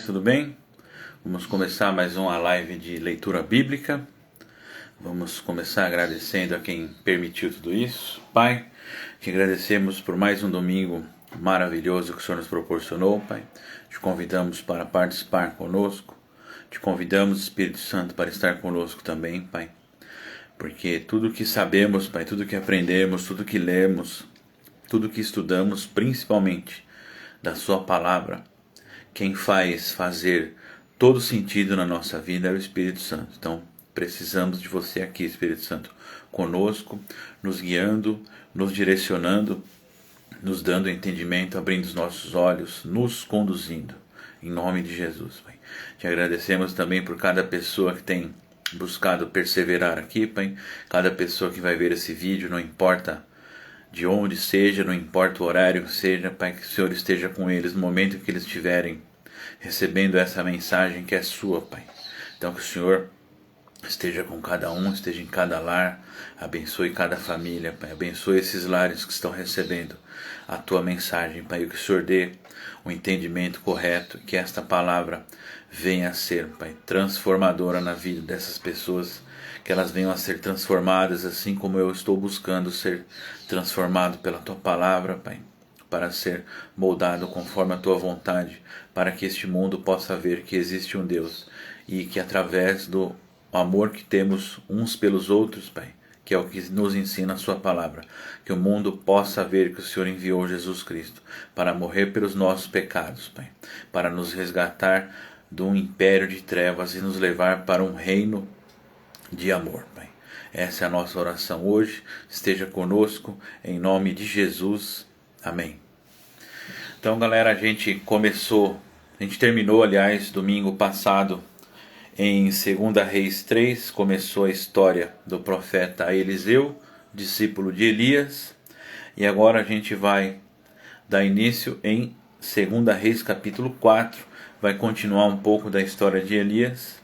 Tudo bem? Vamos começar mais uma live de leitura bíblica. Vamos começar agradecendo a quem permitiu tudo isso. Pai, te agradecemos por mais um domingo maravilhoso que o Senhor nos proporcionou, Pai. Te convidamos para participar conosco. Te convidamos, Espírito Santo, para estar conosco também, Pai. Porque tudo que sabemos, Pai, tudo que aprendemos, tudo que lemos, tudo que estudamos, principalmente da Sua palavra, quem faz fazer todo sentido na nossa vida é o Espírito Santo. Então, precisamos de você aqui, Espírito Santo, conosco, nos guiando, nos direcionando, nos dando entendimento, abrindo os nossos olhos, nos conduzindo. Em nome de Jesus, Pai. Te agradecemos também por cada pessoa que tem buscado perseverar aqui, Pai. Cada pessoa que vai ver esse vídeo, não importa de onde seja, não importa o horário que seja, Pai, que o Senhor esteja com eles no momento que eles estiverem recebendo essa mensagem que é sua, Pai. Então que o Senhor esteja com cada um, esteja em cada lar, abençoe cada família, Pai, abençoe esses lares que estão recebendo a Tua mensagem, Pai, que o Senhor dê o entendimento correto, que esta palavra venha a ser, Pai, transformadora na vida dessas pessoas, que elas venham a ser transformadas, assim como eu estou buscando ser transformado pela Tua palavra, Pai, para ser moldado conforme a Tua vontade, para que este mundo possa ver que existe um Deus e que através do amor que temos uns pelos outros, Pai, que é o que nos ensina a Sua palavra, que o mundo possa ver que o Senhor enviou Jesus Cristo para morrer pelos nossos pecados, Pai, para nos resgatar de um império de trevas e nos levar para um reino de amor, Pai. Essa é a nossa oração hoje. Esteja conosco, em nome de Jesus. Amém. Então, galera, a gente terminou, aliás, domingo passado, em 2 Reis 3, começou a história do profeta Eliseu, discípulo de Elias, e agora a gente vai dar início em 2 Reis capítulo 4, vai continuar um pouco da história de Elias,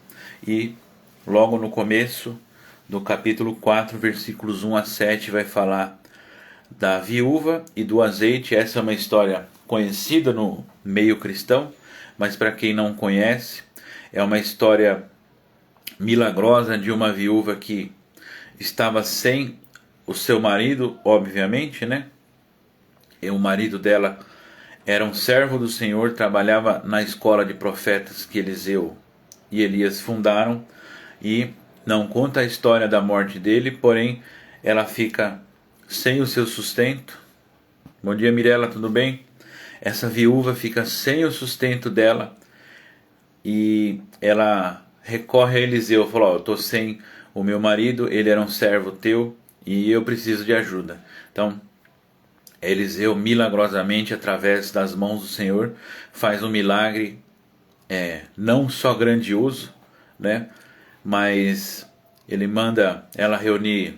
e logo no começo do capítulo 4, versículos 1 a 7, vai falar da viúva e do azeite. Essa é uma história conhecida no meio cristão, mas para quem não conhece, é uma história milagrosa de uma viúva que estava sem o seu marido, obviamente, né? E o marido dela era um servo do Senhor, trabalhava na escola de profetas que Eliseu e Elias fundaram, e não conta a história da morte dele, porém ela fica sem o seu sustento. Bom dia, Mirela, tudo bem? Essa viúva fica sem o sustento dela e ela recorre a Eliseu, falou: eu estou sem o meu marido, ele era um servo teu e eu preciso de ajuda. Então Eliseu milagrosamente, através das mãos do Senhor, faz um milagre, não só grandioso, né, mas ele manda ela reunir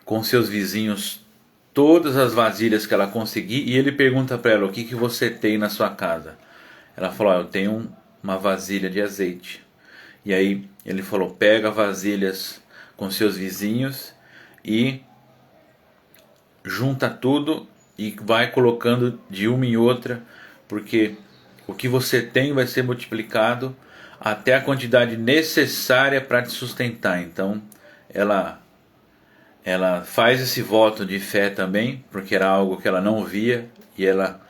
com seus vizinhos todas as vasilhas que ela conseguir, e ele pergunta para ela: o que você tem na sua casa? Ela falou: eu tenho uma vasilha de azeite. E aí ele falou: pega vasilhas com seus vizinhos e junta tudo e vai colocando de uma em outra, porque o que você tem vai ser multiplicado até a quantidade necessária para te sustentar. Então ela faz esse voto de fé também, porque era algo que ela não via, e ela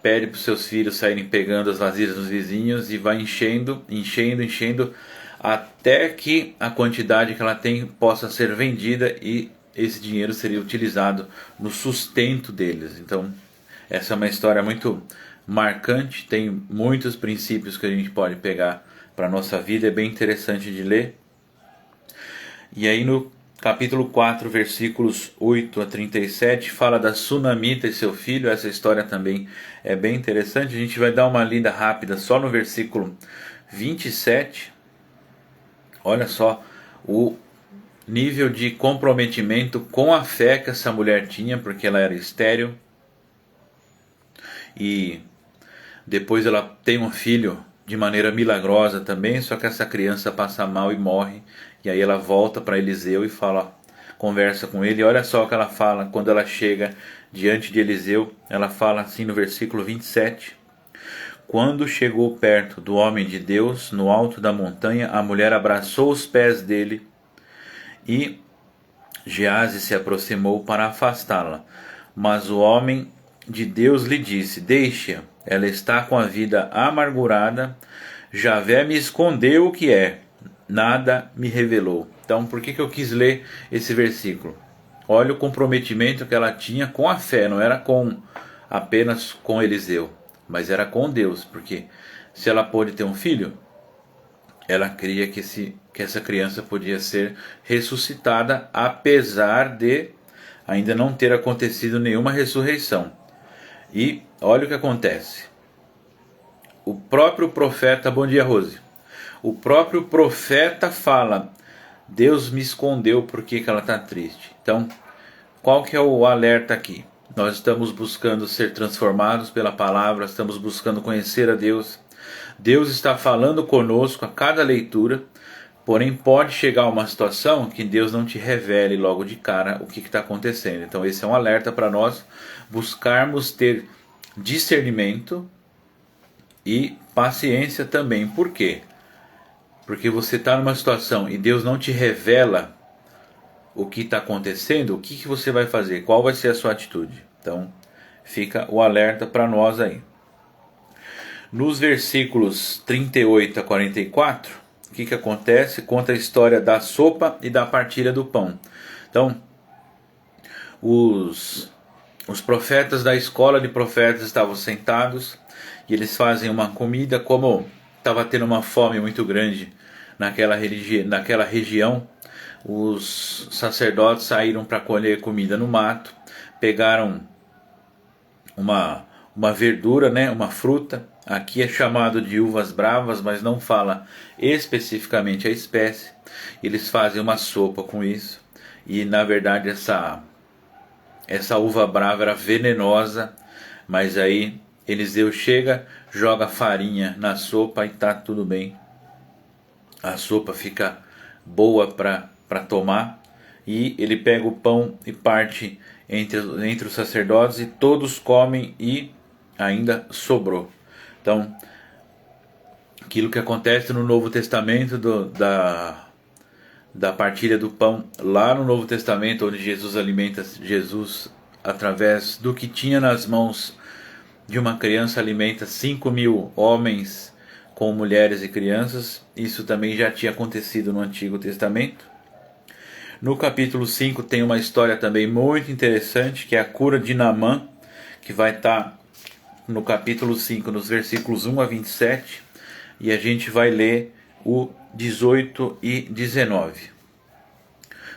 pede para os seus filhos saírem pegando as vasilhas dos vizinhos e vai enchendo, até que a quantidade que ela tem possa ser vendida e esse dinheiro seria utilizado no sustento deles. Então essa é uma história muito marcante, tem muitos princípios que a gente pode pegar para a nossa vida, é bem interessante de ler. E aí no capítulo 4, versículos 8 a 37, fala da Sunamita e seu filho. Essa história também é bem interessante. A gente vai dar uma lida rápida só no versículo 27. Olha só o nível de comprometimento com a fé que essa mulher tinha, porque ela era estéril. E depois ela tem um filho de maneira milagrosa também, só que essa criança passa mal e morre. E aí ela volta para Eliseu e conversa com ele. E olha só o que ela fala quando ela chega diante de Eliseu. Ela fala assim no versículo 27: Quando chegou perto do homem de Deus, no alto da montanha, a mulher abraçou os pés dele e Geazi se aproximou para afastá-la. Mas o homem de Deus lhe disse: Deixe-a, ela está com a vida amargurada. Javé me escondeu o que é, nada me revelou. Então, por que eu quis ler esse versículo? Olha o comprometimento que ela tinha com a fé, não era apenas com Eliseu, mas era com Deus, porque se ela pôde ter um filho, ela cria que essa criança podia ser ressuscitada, apesar de ainda não ter acontecido nenhuma ressurreição. E olha o que acontece. O próprio profeta, bom dia Rose, o próprio profeta fala: Deus me escondeu, por que ela está triste? Então, qual que é o alerta aqui? Nós estamos buscando ser transformados pela palavra, estamos buscando conhecer a Deus. Deus está falando conosco a cada leitura, porém pode chegar uma situação que Deus não te revele logo de cara o que está acontecendo. Então esse é um alerta para nós buscarmos ter discernimento e paciência também. Por quê? Porque você está numa situação e Deus não te revela o que está acontecendo, o que você vai fazer? Qual vai ser a sua atitude? Então fica o alerta para nós aí. Nos versículos 38 a 44, o que acontece? Conta a história da sopa e da partilha do pão. Então, os profetas da escola de profetas estavam sentados e eles fazem uma comida. Como estava tendo uma fome muito grande naquela região, os sacerdotes saíram para colher comida no mato, pegaram uma verdura, né, uma fruta. Aqui é chamado de uvas bravas, mas não fala especificamente a espécie. Eles fazem uma sopa com isso. E na verdade essa uva brava era venenosa. Mas aí Eliseu chega, joga farinha na sopa e tá tudo bem. A sopa fica boa para tomar. E ele pega o pão e parte entre os sacerdotes e todos comem e ainda sobrou. Então, aquilo que acontece no Novo Testamento da partilha do pão, lá no Novo Testamento, onde Jesus alimenta através do que tinha nas mãos de uma criança, alimenta 5.000 homens com mulheres e crianças. Isso também já tinha acontecido no Antigo Testamento. No capítulo 5 tem uma história também muito interessante, que é a cura de Naamã, que vai estar no capítulo 5, nos versículos 1 a 27, e a gente vai ler o 18 e 19.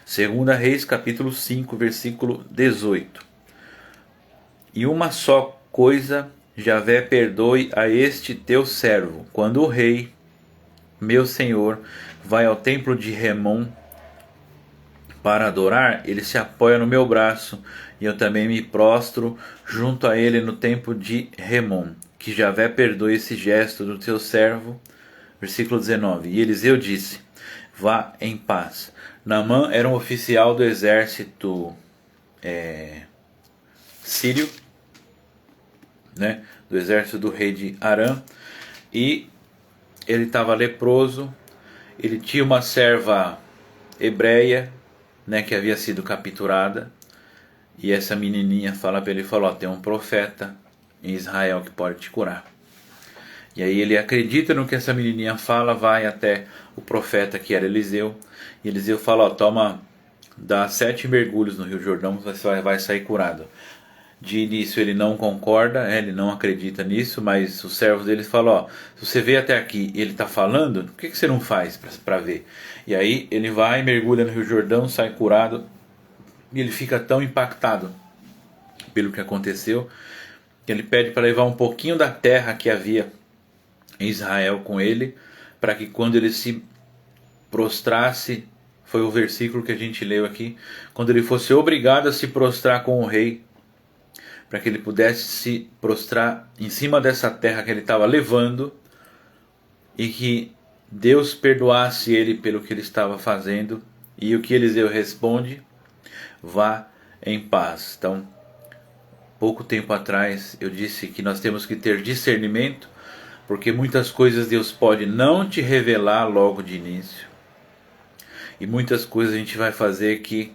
2 Reis, capítulo 5, versículo 18. E uma só coisa Javé perdoe a este teu servo, quando o rei, meu senhor, vai ao templo de Remon para adorar, ele se apoia no meu braço, e eu também me prostro junto a ele no templo de Remon. Que Javé perdoe esse gesto do teu servo. Versículo 19. E Eliseu disse: vá em paz. Naamã era um oficial do exército sírio, né, do exército do rei de Arã, e ele estava leproso. Ele tinha uma serva hebreia, né, que havia sido capturada, e essa menininha fala para ele, tem um profeta em Israel que pode te curar. E aí ele acredita no que essa menininha fala, vai até o profeta que era Eliseu, e Eliseu fala, dá 7 mergulhos no Rio Jordão, você vai sair curado. De início ele não concorda, ele não acredita nisso, mas os servos dele falam, se você veio até aqui e ele está falando, por que você não faz para ver? E aí ele vai, mergulha no Rio Jordão, sai curado, e ele fica tão impactado pelo que aconteceu, que ele pede para levar um pouquinho da terra que havia em Israel com ele, para que quando ele se prostrasse, foi o versículo que a gente leu aqui, quando ele fosse obrigado a se prostrar com o rei, para que ele pudesse se prostrar em cima dessa terra que ele estava levando, e que Deus perdoasse ele pelo que ele estava fazendo. E o que Eliseu responde? Vá em paz. Então, pouco tempo atrás eu disse que nós temos que ter discernimento porque muitas coisas Deus pode não te revelar logo de início, e muitas coisas a gente vai fazer que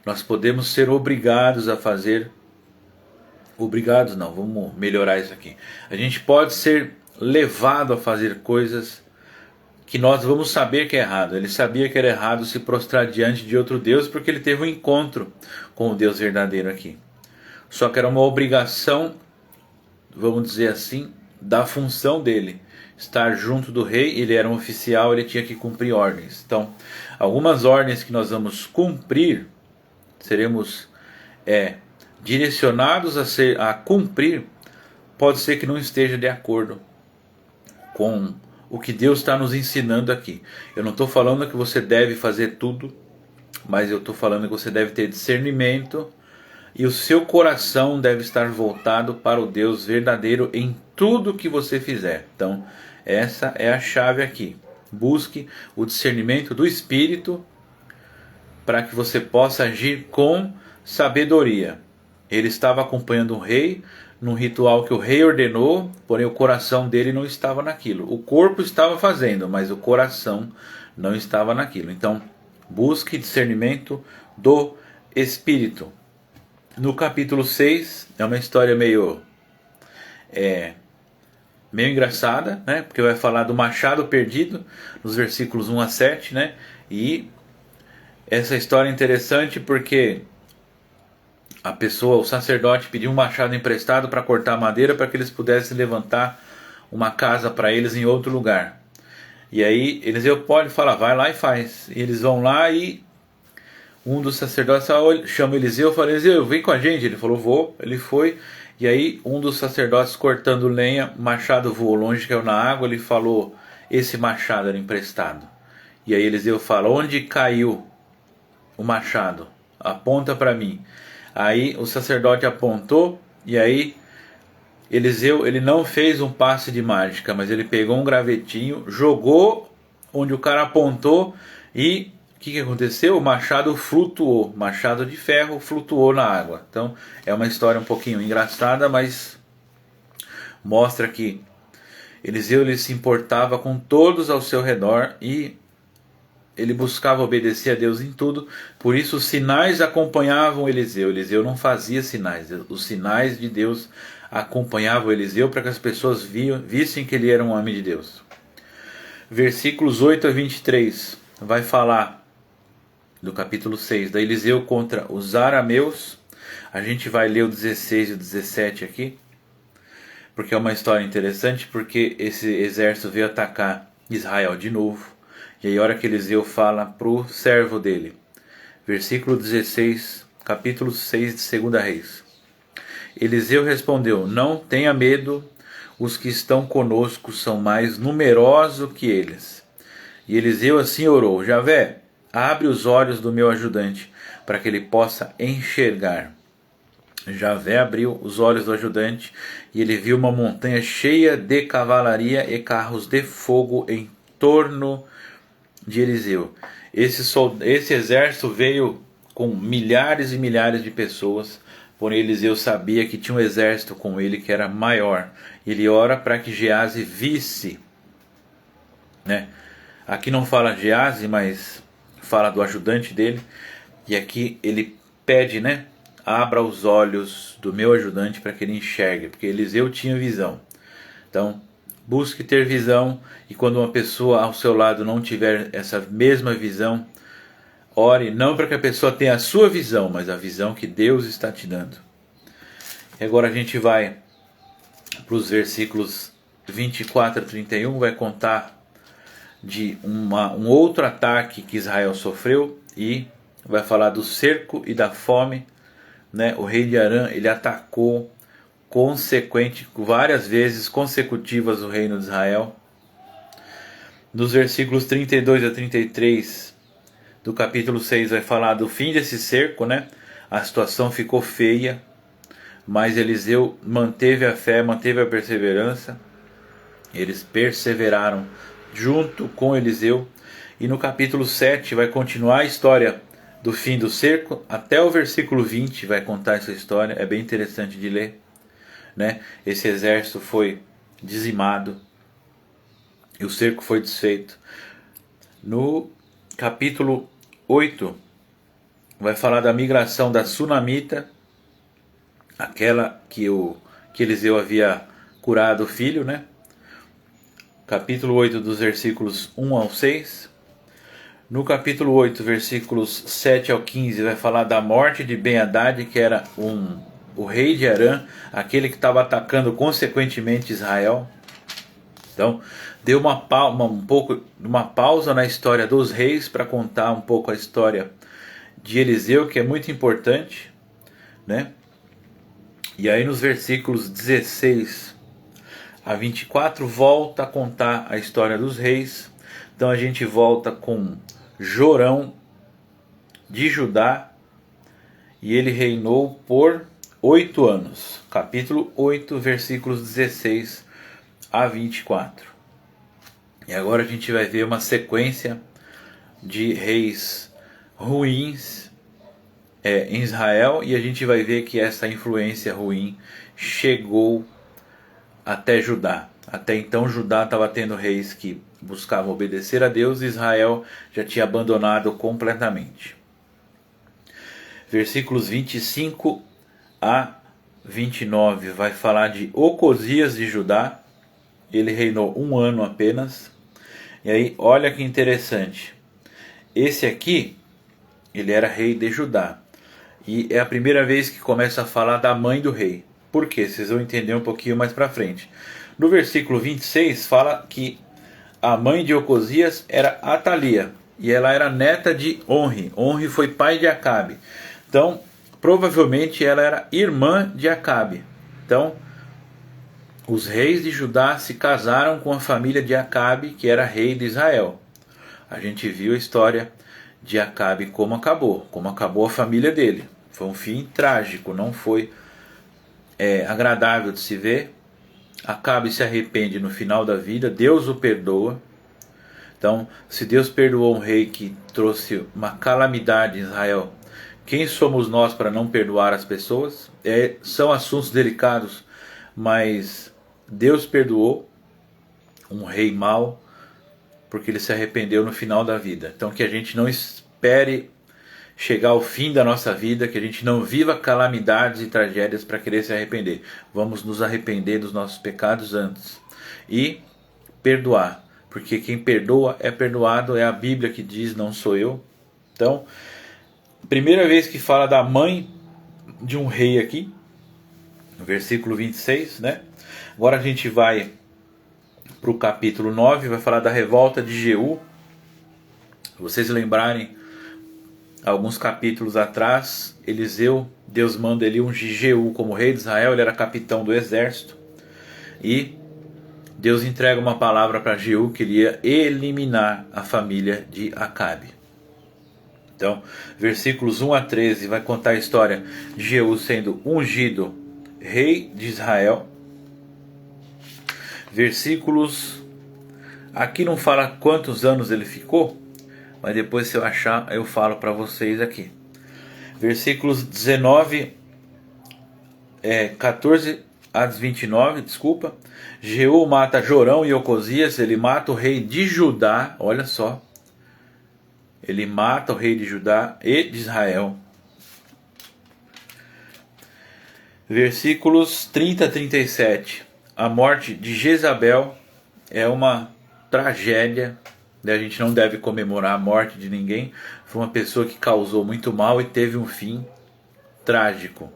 nós podemos ser obrigados a fazer. Obrigados não, vamos melhorar isso aqui. A gente pode ser levado a fazer coisas que nós vamos saber que é errado. Ele sabia que era errado se prostrar diante de outro Deus, porque ele teve um encontro com o Deus verdadeiro aqui. Só que era uma obrigação, vamos dizer assim, da função dele. Estar junto do rei, ele era um oficial, ele tinha que cumprir ordens. Então, algumas ordens que nós vamos cumprir, seremos direcionados a cumprir, pode ser que não esteja de acordo com o que Deus está nos ensinando aqui. Eu não estou falando que você deve fazer tudo, mas eu estou falando que você deve ter discernimento e o seu coração deve estar voltado para o Deus verdadeiro em tudo que você fizer. Então, essa é a chave aqui. Busque o discernimento do Espírito para que você possa agir com sabedoria. Ele estava acompanhando o rei num ritual que o rei ordenou, porém o coração dele não estava naquilo. O corpo estava fazendo, mas o coração não estava naquilo. Então, busque discernimento do Espírito. No capítulo 6, é uma história meio engraçada, né? Porque vai falar do machado perdido, nos versículos 1 a 7, né? E essa história é interessante porque o sacerdote pediu um machado emprestado para cortar madeira para que eles pudessem levantar uma casa para eles em outro lugar. E aí Eliseu pode falar, vai lá e faz. E eles vão lá e um dos sacerdotes chama Eliseu e fala, Eliseu, vem com a gente. Ele falou, vou. Ele foi. E aí um dos sacerdotes cortando lenha, o machado voou longe, caiu na água. Ele falou, esse machado era emprestado. E aí Eliseu fala, onde caiu o machado? Aponta para mim. Aí o sacerdote apontou e aí Eliseu, ele não fez um passe de mágica, mas ele pegou um gravetinho, jogou onde o cara apontou e o que aconteceu? O machado flutuou, machado de ferro flutuou na água. Então é uma história um pouquinho engraçada, mas mostra que Eliseu ele se importava com todos ao seu redor e ele buscava obedecer a Deus em tudo, por isso os sinais acompanhavam Eliseu. Eliseu não fazia sinais, os sinais de Deus acompanhavam Eliseu para que as pessoas vissem que ele era um homem de Deus. Versículos 8 a 23 vai falar do capítulo 6, da Eliseu contra os arameus. A gente vai ler o 16 e o 17 aqui, porque é uma história interessante, porque esse exército veio atacar Israel de novo. E aí a hora que Eliseu fala para o servo dele, versículo 16, capítulo 6 de 2 Reis. Eliseu respondeu, não tenha medo, os que estão conosco são mais numerosos que eles. E Eliseu assim orou, Javé, abre os olhos do meu ajudante, para que ele possa enxergar. Javé abriu os olhos do ajudante, e ele viu uma montanha cheia de cavalaria e carros de fogo em torno de Eliseu. Esse exército veio com milhares e milhares de pessoas, porém Eliseu sabia que tinha um exército com ele que era maior. Ele ora para que Geazi visse, né? Aqui não fala Geazi, mas fala do ajudante dele, e aqui ele pede, né? Abra os olhos do meu ajudante para que ele enxergue, porque Eliseu tinha visão. Então busque ter visão, e quando uma pessoa ao seu lado não tiver essa mesma visão, ore não para que a pessoa tenha a sua visão, mas a visão que Deus está te dando. E agora a gente vai para os versículos 24 a 31, vai contar de um outro ataque que Israel sofreu, e vai falar do cerco e da fome, né? O rei de Arã, ele atacou várias vezes consecutivas o reino de Israel. Nos versículos 32 a 33 do capítulo 6 vai falar do fim desse cerco, né? A situação ficou feia, mas Eliseu manteve a fé, manteve a perseverança. Eles perseveraram junto com Eliseu. E no capítulo 7 vai continuar a história do fim do cerco, até o versículo 20 vai contar essa história, é bem interessante de ler. né? Esse exército foi dizimado e o cerco foi desfeito. No capítulo 8 vai falar da migração da Sunamita, aquela que Eliseu havia curado o filho, né? Capítulo 8 dos versículos 1 ao 6. No capítulo 8, versículos 7 ao 15, vai falar da morte de Ben-Hadad, que era o rei de Arã, aquele que estava atacando consequentemente Israel. Então, deu uma pausa na história dos reis para contar um pouco a história de Eliseu, que é muito importante, né? E aí nos versículos 16 a 24 volta a contar a história dos reis. Então a gente volta com Jorão de Judá, e ele reinou por 8 anos. Capítulo 8, versículos 16 a 24. E agora a gente vai ver uma sequência de reis ruins em Israel, e a gente vai ver que essa influência ruim chegou até Judá. Até então Judá estava tendo reis que buscavam obedecer a Deus, e Israel já tinha abandonado completamente. Versículos 25 a 29 vai falar de Ocosias de Judá. Ele reinou 1 ano apenas. E aí olha que interessante, esse aqui ele era rei de Judá, e é a primeira vez que começa a falar da mãe do rei. Por quê? Vocês vão entender um pouquinho mais para frente. No versículo 26 fala que a mãe de Ocosias era Atalia, e ela era neta de Onri. Onri foi pai de Acabe. Então, provavelmente ela era irmã de Acabe. Então, os reis de Judá se casaram com a família de Acabe, que era rei de Israel. A gente viu a história de Acabe como acabou a família dele. Foi um fim trágico, não foi agradável de se ver. Acabe se arrepende no final da vida, Deus o perdoa. Então, se Deus perdoou um rei que trouxe uma calamidade em Israel, quem somos nós para não perdoar as pessoas? São assuntos delicados, mas Deus perdoou um rei mau, porque ele se arrependeu no final da vida. Então que a gente não espere chegar ao fim da nossa vida, que a gente não viva calamidades e tragédias para querer se arrepender. Vamos nos arrepender dos nossos pecados antes e perdoar, porque quem perdoa é perdoado, é a Bíblia que diz, não sou eu. Então, primeira vez que fala da mãe de um rei aqui, no versículo 26, né? Agora a gente vai para o capítulo 9, vai falar da revolta de Jeú. Se vocês lembrarem, alguns capítulos atrás, Eliseu, Deus manda ele ungir Jeú como rei de Israel, ele era capitão do exército, e Deus entrega uma palavra para Jeú que ele ia eliminar a família de Acabe. Então, versículos 1 a 13 vai contar a história de Jeú sendo ungido rei de Israel. Versículos, aqui não fala quantos anos ele ficou, mas depois, se eu achar, eu falo para vocês aqui. Versículos 14 a 29, desculpa. Jeú mata Jorão e Ocosias, ele mata o rei de Judá, olha só. Ele mata o rei de Judá e de Israel. Versículos 30 a 37. A morte de Jezabel é uma tragédia. A gente não deve comemorar a morte de ninguém. Foi uma pessoa que causou muito mal e teve um fim trágico.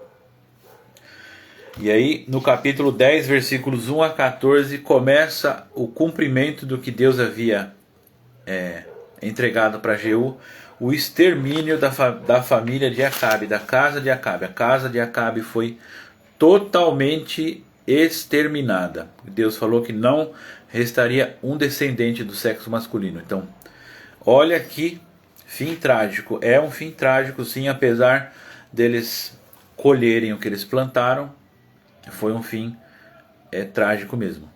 E aí, no capítulo 10, versículos 1 a 14, começa o cumprimento do que Deus havia entregado para Jeú, o extermínio da família de Acabe, da casa de Acabe. A casa de Acabe foi totalmente exterminada. Deus falou que não restaria um descendente do sexo masculino. Então, olha que fim trágico. É um fim trágico, sim, apesar deles colherem o que eles plantaram. Foi um fim trágico mesmo.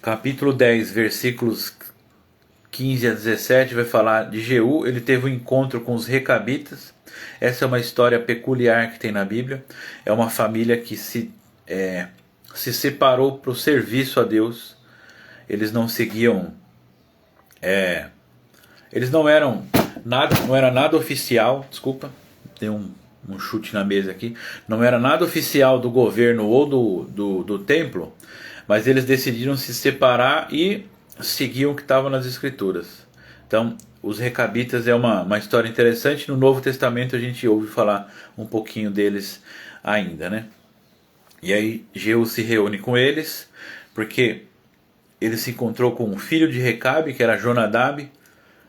Capítulo 10, versículos 15 a 17 vai falar de Jeú. Ele teve um encontro com os recabitas. Essa é uma história peculiar que tem na Bíblia. É uma família que se se separou para o serviço a Deus. Eles não seguiam, eles não eram nada, não era nada oficial, desculpa, tem um chute na mesa aqui, não era nada oficial do governo ou do templo, mas eles decidiram se separar e seguiam o que estava nas escrituras. Então, os recabitas é uma história interessante. No Novo Testamento a gente ouve falar um pouquinho deles ainda, né? E aí Jeú se reúne com eles, porque ele se encontrou com o filho de Recabe, que era Jonadab,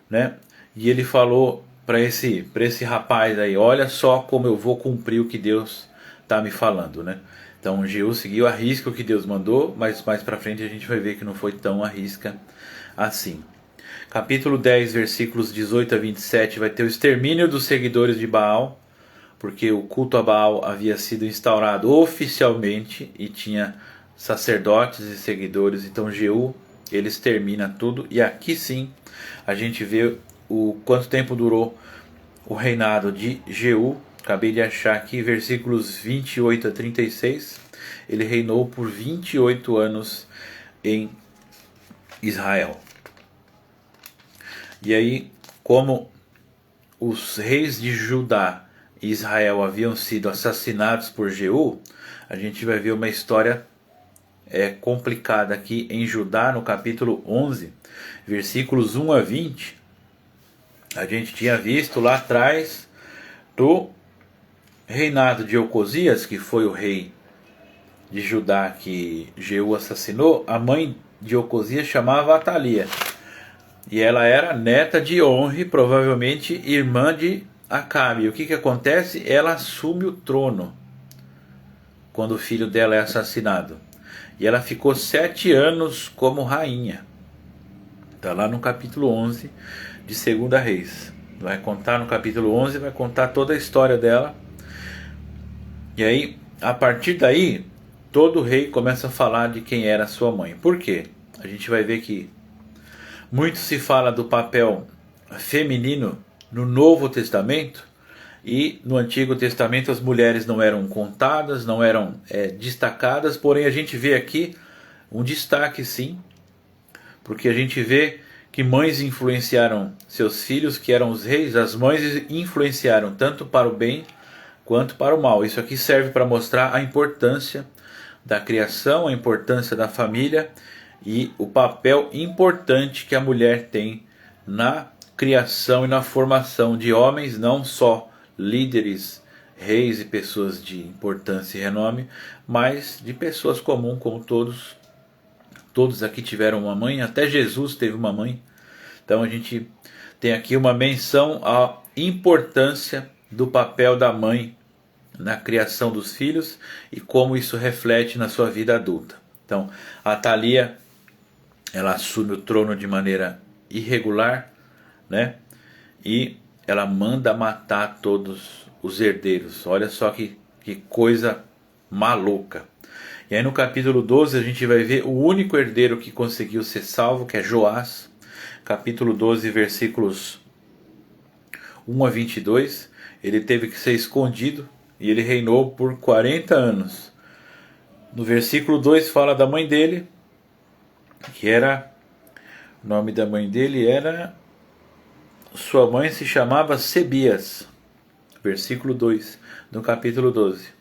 né? E ele falou para esse rapaz aí: olha só como eu vou cumprir o que Deus está me falando, né? Então Jeú seguiu à risca o que Deus mandou, mas mais para frente a gente vai ver que não foi tão à risca assim. Capítulo 10, versículos 18 a 27, vai ter o extermínio dos seguidores de Baal, porque o culto a Baal havia sido instaurado oficialmente e tinha sacerdotes e seguidores. Então Jeú, ele extermina tudo, e aqui sim a gente vê o quanto tempo durou o reinado de Jeú. Acabei de achar aqui versículos 28 a 36. Ele reinou por 28 anos em Israel. E aí, como os reis de Judá e Israel haviam sido assassinados por Jeú, a gente vai ver uma história complicada aqui em Judá, no capítulo 11, versículos 1 a 20. A gente tinha visto lá atrás do reinado de Ocosias, que foi o rei de Judá que Jeú assassinou. A mãe de Ocosias chamava Atalia, e ela era neta de Onre, provavelmente irmã de Acabe. E o que acontece? Ela assume o trono quando o filho dela é assassinado. E ela ficou 7 anos como rainha. Está lá no capítulo 11 de 2 Reis. Vai contar no capítulo 11, vai contar toda a história dela. E aí, a partir daí, todo rei começa a falar de quem era sua mãe. Por quê? A gente vai ver que muito se fala do papel feminino no Novo Testamento, e no Antigo Testamento as mulheres não eram contadas, não eram destacadas, porém a gente vê aqui um destaque sim, porque a gente vê que mães influenciaram seus filhos, que eram os reis. As mães influenciaram tanto para o bem quanto para o mal. Isso aqui serve para mostrar a importância da criação, a importância da família e o papel importante que a mulher tem na criação e na formação de homens, não só líderes, reis e pessoas de importância e renome, mas de pessoas comuns como todos. Todos aqui tiveram uma mãe, até Jesus teve uma mãe. Então a gente tem aqui uma menção à importância do papel da mãe na criação dos filhos e como isso reflete na sua vida adulta. Então, a Atalia, ela assume o trono de maneira irregular, né? E ela manda matar todos os herdeiros. Olha só que coisa maluca. E aí no capítulo 12 a gente vai ver o único herdeiro que conseguiu ser salvo, que é Joás. Capítulo 12, versículos 1 a 22. Ele teve que ser escondido e ele reinou por 40 anos. No versículo 2 fala da mãe dele, que era... O nome da mãe dele era... Sua mãe se chamava Sebias. Versículo 2 do capítulo 12.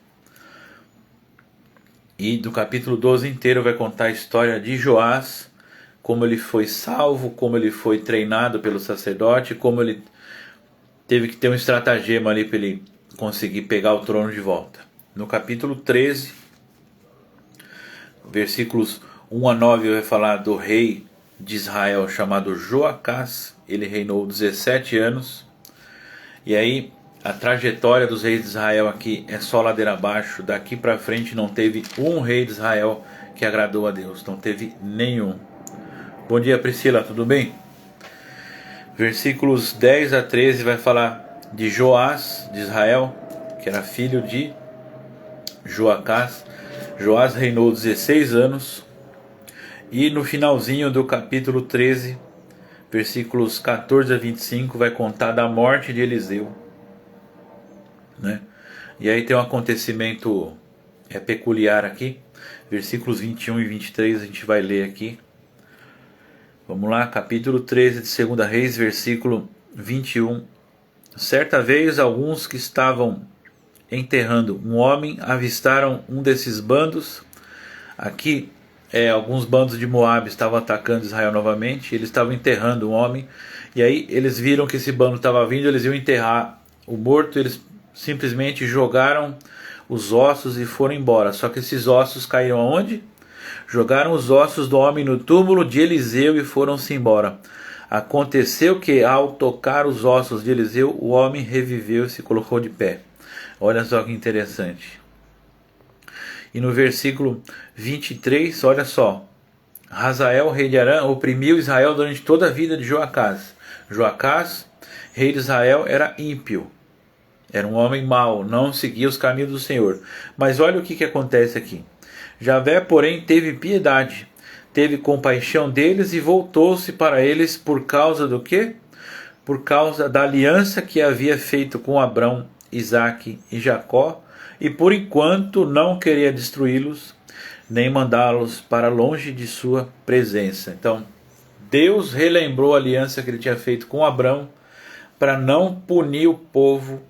E do capítulo 12 inteiro vai contar a história de Joás, como ele foi salvo, como ele foi treinado pelo sacerdote, como ele teve que ter um estratagema ali para ele conseguir pegar o trono de volta. No capítulo 13, versículos 1 a 9, vai falar do rei de Israel chamado Joacás. Ele reinou 17 anos. E aí a trajetória dos reis de Israel aqui é só ladeira abaixo. Daqui para frente não teve um rei de Israel que agradou a Deus. Não teve nenhum. Bom dia, Priscila, tudo bem? Versículos 10 a 13 vai falar de Joás de Israel, que era filho de Joacás. Joás reinou 16 anos. E no finalzinho do capítulo 13, versículos 14 a 25, vai contar da morte de Eliseu, né? E aí tem um acontecimento é peculiar aqui. Versículos 21 e 23 a gente vai ler aqui. Vamos lá, capítulo 13 de 2 Reis, versículo 21. Certa vez, alguns que estavam enterrando um homem avistaram um desses bandos. Aqui, alguns bandos de Moabe estavam atacando Israel novamente. Eles estavam enterrando um homem. E aí, eles viram que esse bando estava vindo. Eles iam enterrar o morto. Eles simplesmente jogaram os ossos e foram embora. Só que esses ossos caíram aonde? Jogaram os ossos do homem no túmulo de Eliseu e foram-se embora. Aconteceu que, ao tocar os ossos de Eliseu, o homem reviveu e se colocou de pé. Olha só que interessante. E no versículo 23, olha só. Hazael, rei de Arã, oprimiu Israel durante toda a vida de Joacás. Joacás, rei de Israel, era ímpio. Era um homem mau, não seguia os caminhos do Senhor. Mas olha o que acontece aqui. Javé, porém, teve piedade, teve compaixão deles e voltou-se para eles por causa do quê? Por causa da aliança que havia feito com Abrão, Isaque e Jacó, e por enquanto não queria destruí-los, nem mandá-los para longe de sua presença. Então, Deus relembrou a aliança que ele tinha feito com Abrão, para não punir o povo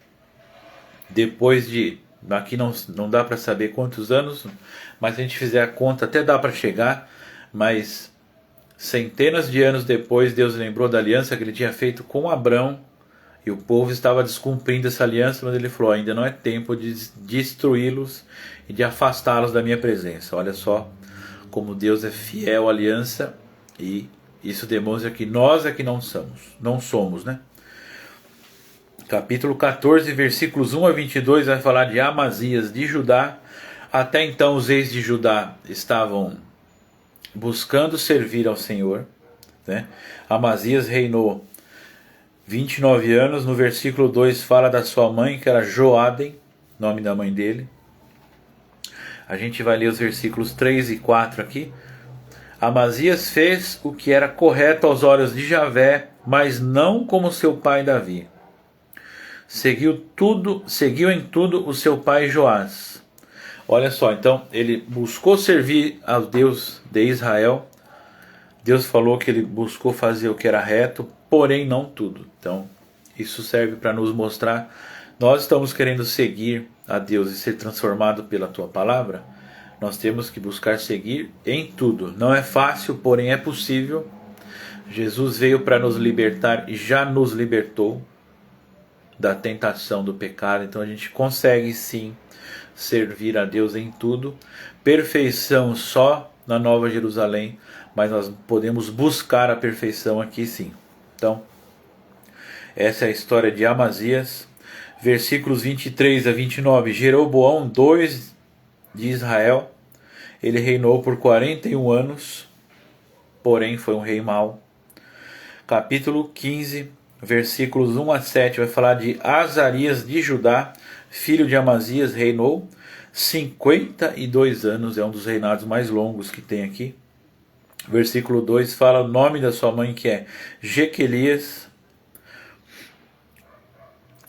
depois de... Aqui não dá para saber quantos anos, mas se a gente fizer a conta até dá para chegar, mas centenas de anos depois Deus lembrou da aliança que ele tinha feito com Abrão, e o povo estava descumprindo essa aliança, mas ele falou, ainda não é tempo de destruí-los e de afastá-los da minha presença. Olha só como Deus é fiel à aliança, e isso demonstra que nós é que não somos, né? Capítulo 14, versículos 1 a 22, vai falar de Amazias de Judá. Até então os reis de Judá estavam buscando servir ao Senhor, né? Amazias reinou 29 anos. No versículo 2 fala da sua mãe, que era Joadem, nome da mãe dele. A gente vai ler os versículos 3 e 4 aqui. Amazias fez o que era correto aos olhos de Javé, mas não como seu pai Davi. Seguiu em tudo o seu pai Joás. Olha só, então ele buscou servir ao Deus de Israel. Deus falou que ele buscou fazer o que era reto, porém não tudo. Então isso serve para nos mostrar, nós estamos querendo seguir a Deus e ser transformado pela tua palavra, nós temos que buscar seguir em tudo. Não é fácil, porém é possível. Jesus veio para nos libertar e já nos libertou da tentação do pecado. Então a gente consegue sim servir a Deus em tudo. Perfeição só na Nova Jerusalém, mas nós podemos buscar a perfeição aqui sim. Então essa é a história de Amazias. Versículos 23 a 29. Jeroboão II de Israel, ele reinou por 41 anos, porém foi um rei mau. Capítulo 15, versículos 1 a 7, vai falar de Azarias de Judá, filho de Amazias, reinou 52 anos, é um dos reinados mais longos que tem aqui. Versículo 2 fala o nome da sua mãe, que é Jequelias.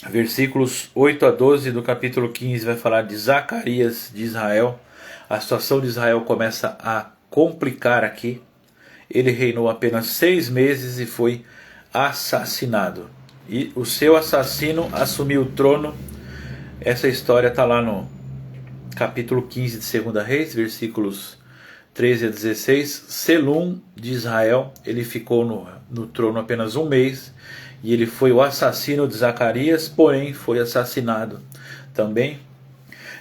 Versículos 8 a 12 do capítulo 15 vai falar de Zacarias de Israel. A situação de Israel começa a complicar aqui. Ele reinou apenas 6 meses e foi assassinado. E o seu assassino assumiu o trono. Essa história está lá no capítulo 15 de 2 Reis, versículos 13 a 16. Selum de Israel, ele ficou no trono apenas 1 mês. E ele foi o assassino de Zacarias, porém foi assassinado também.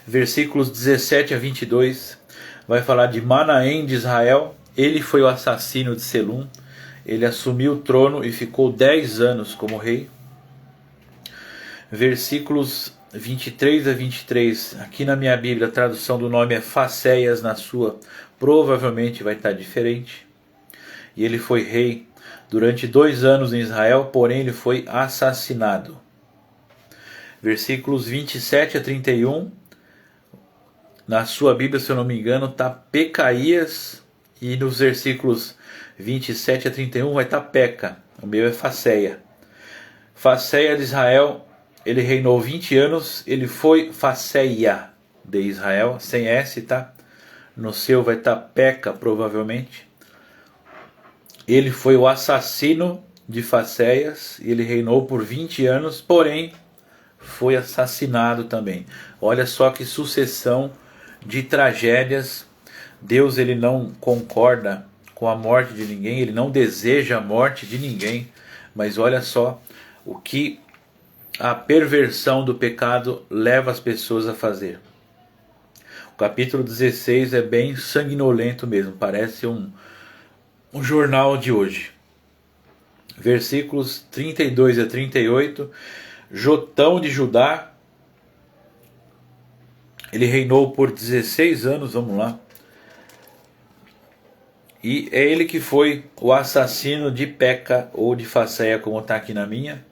Versículos 17 a 22 vai falar de Manaém de Israel. Ele foi o assassino de Selum. Ele assumiu o trono e ficou 10 anos como rei. Versículos 23 a 23. Aqui na minha Bíblia a tradução do nome é Faceias, na sua provavelmente vai estar diferente. E ele foi rei durante 2 anos em Israel, porém ele foi assassinado. Versículos 27 a 31. Na sua Bíblia, se eu não me engano, está Pecaías. E nos versículos 27 a 31 vai estar Peca. O meu é Faceia. Faceia de Israel, ele reinou 20 anos. Ele foi Faceia. de Israel, sem S, tá? No seu vai estar Peca, provavelmente. Ele foi o assassino de Facéias, ele reinou por 20 anos, porém foi assassinado também. Olha só que sucessão de tragédias. Deus, ele não concorda com a morte de ninguém, ele não deseja a morte de ninguém, mas olha só o que a perversão do pecado leva as pessoas a fazer. O capítulo 16 é bem sanguinolento mesmo, parece um jornal de hoje. Versículos 32 a 38, Jotão de Judá, ele reinou por 16 anos, vamos lá. E é ele que foi o assassino de Peca ou de Facéia, como está aqui na minha.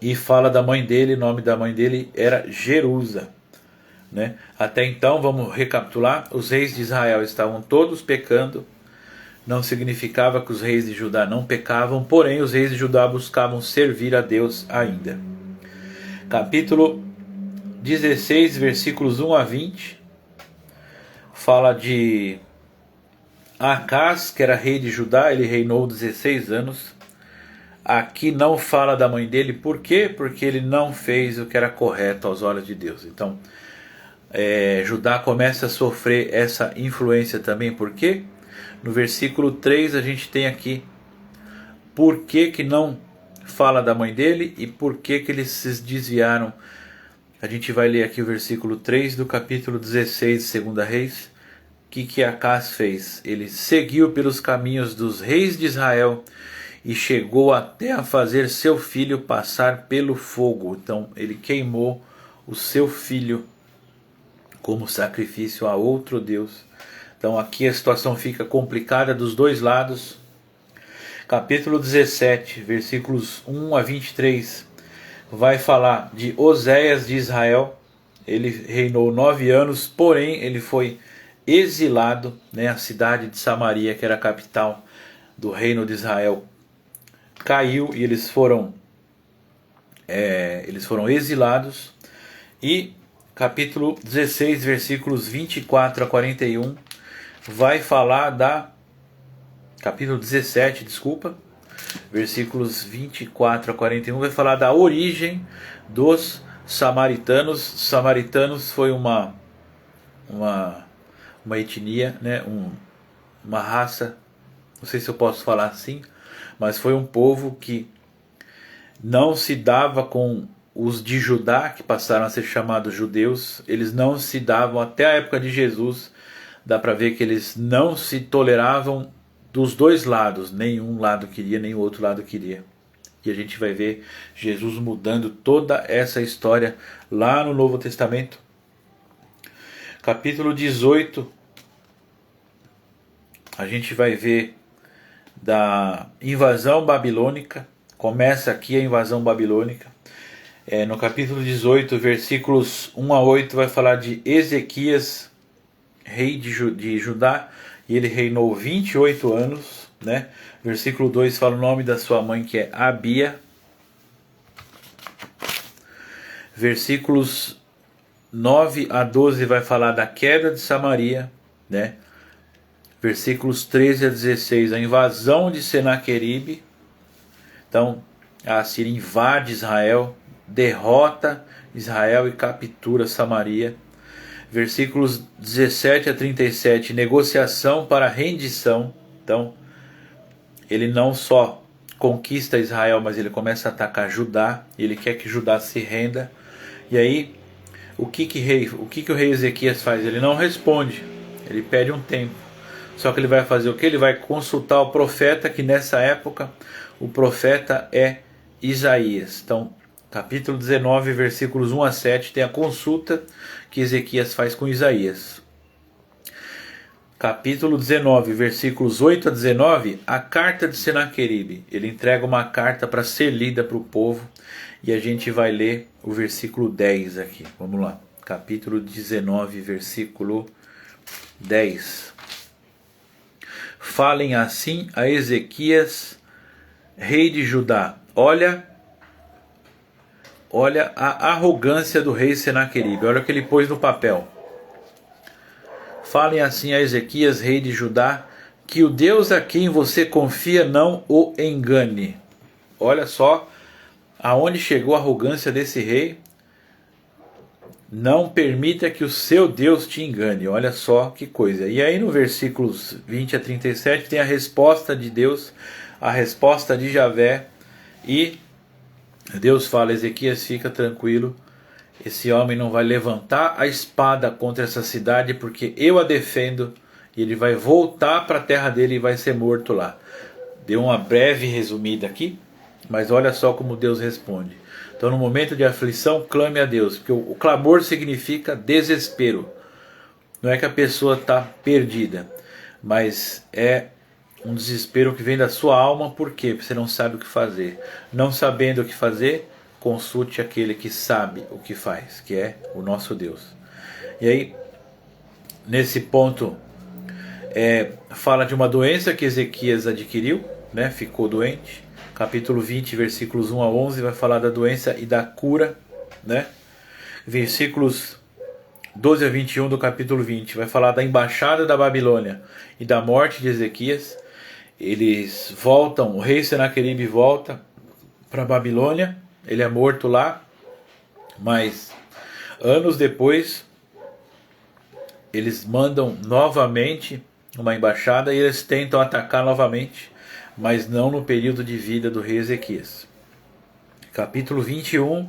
E fala da mãe dele, o nome da mãe dele era Jerusa. Né? Até então, vamos recapitular, os reis de Israel estavam todos pecando. Não significava que os reis de Judá não pecavam, porém os reis de Judá buscavam servir a Deus ainda. Capítulo 16, versículos 1 a 20, fala de Acás, que era rei de Judá, ele reinou 16 anos. Aqui não fala da mãe dele, por quê? Porque ele não fez o que era correto aos olhos de Deus. Então, Judá começa a sofrer essa influência também, por quê? No versículo 3 a gente tem aqui por que não fala da mãe dele e por que eles se desviaram. A gente vai ler aqui o versículo 3 do capítulo 16 de 2 Reis. O que Acás fez? Ele seguiu pelos caminhos dos reis de Israel e chegou até a fazer seu filho passar pelo fogo. Então ele queimou o seu filho como sacrifício a outro Deus. Então aqui a situação fica complicada dos dois lados. Capítulo 17, versículos 1 a 23, vai falar de Oséias de Israel. Ele reinou 9 anos, porém ele foi exilado, né? A cidade de Samaria, que era a capital do reino de Israel, caiu e eles foram exilados. E capítulo 16, versículos 24 a 41, vai falar capítulo 17, desculpa, versículos 24 a 41, vai falar da origem dos samaritanos. Samaritanos foi uma etnia, né? Uma raça, não sei se eu posso falar assim, mas foi um povo que não se dava com os de Judá, que passaram a ser chamados judeus. Eles não se davam até a época de Jesus. Dá para ver que eles não se toleravam dos dois lados, nenhum lado queria, nem o outro lado queria. E a gente vai ver Jesus mudando toda essa história lá no Novo Testamento. Capítulo 18, a gente vai ver da invasão babilônica. Começa aqui a invasão babilônica. No capítulo 18, versículos 1 a 8, vai falar de Ezequias, rei de Judá, e ele reinou 28 anos, né? Versículo 2 fala o nome da sua mãe, que é Abia. Versículos 9 a 12 vai falar da queda de Samaria, né? Versículos 13 a 16, a invasão de Senaqueribe. Então, a Assíria invade Israel, derrota Israel e captura Samaria. Versículos 17 a 37, negociação para rendição. Então, ele não só conquista Israel, mas ele começa a atacar Judá. Ele quer que Judá se renda. E aí, o que o rei Ezequias faz? Ele não responde, ele pede um tempo. Só que ele vai fazer o que? Ele vai consultar o profeta, que nessa época o profeta é Isaías. Então, capítulo 19, versículos 1 a 7, tem a consulta que Ezequias faz com Isaías. Capítulo 19, versículos 8 a 19, a carta de Senaqueribe. Ele entrega uma carta para ser lida para o povo, e a gente vai ler o versículo 10 aqui. Vamos lá. Capítulo 19, versículo 10. Falem assim a Ezequias, rei de Judá. Olha olha a arrogância do rei Senaqueribe, olha o que ele pôs no papel. Falem assim a Ezequias, rei de Judá, que o Deus a quem você confia não o engane. Olha só aonde chegou a arrogância desse rei. Não permita que o seu Deus te engane. Olha só que coisa. E aí no versículos 20 a 37 tem a resposta de Deus, a resposta de Javé. E Deus fala: Ezequias, fica tranquilo. Esse homem não vai levantar a espada contra essa cidade, porque eu a defendo. E ele vai voltar para a terra dele e vai ser morto lá. Deu uma breve resumida aqui, mas olha só como Deus responde. Então, no momento de aflição, clame a Deus, porque o clamor significa desespero. Não é que a pessoa está perdida, mas é um desespero que vem da sua alma. Por quê? Porque você não sabe o que fazer. Não sabendo o que fazer, consulte aquele que sabe o que faz, que é o nosso Deus. E aí, nesse ponto, fala de uma doença que Ezequias adquiriu, né? Ficou doente. Capítulo 20, versículos 1 a 11, vai falar da doença e da cura, né? Versículos 12 a 21 do capítulo 20 vai falar da embaixada da Babilônia e da morte de Ezequias. Eles voltam, o rei Senaqueribe volta para a Babilônia, ele é morto lá, mas anos depois eles mandam novamente uma embaixada e eles tentam atacar novamente, mas não no período de vida do rei Ezequias. Capítulo 21,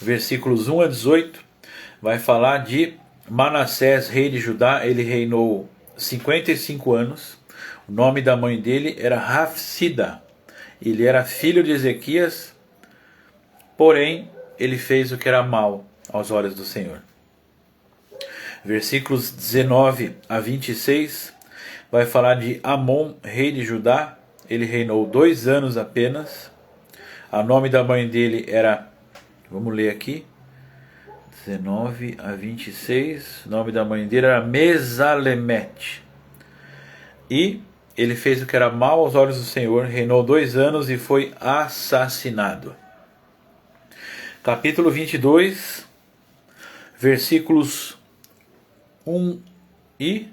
versículos 1 a 18, vai falar de Manassés, rei de Judá. Ele reinou 55 anos. O nome da mãe dele era Rafsida. Ele era filho de Ezequias, porém ele fez o que era mal aos olhos do Senhor. Versículos 19 a 26 vai falar de Amon, rei de Judá. Ele reinou 2 anos apenas. O nome da mãe dele era, vamos ler aqui, 19 a 26. O nome da mãe dele era Mesalemete. E ele fez o que era mal aos olhos do Senhor, reinou 2 anos e foi assassinado. Capítulo 22, versículos 1 e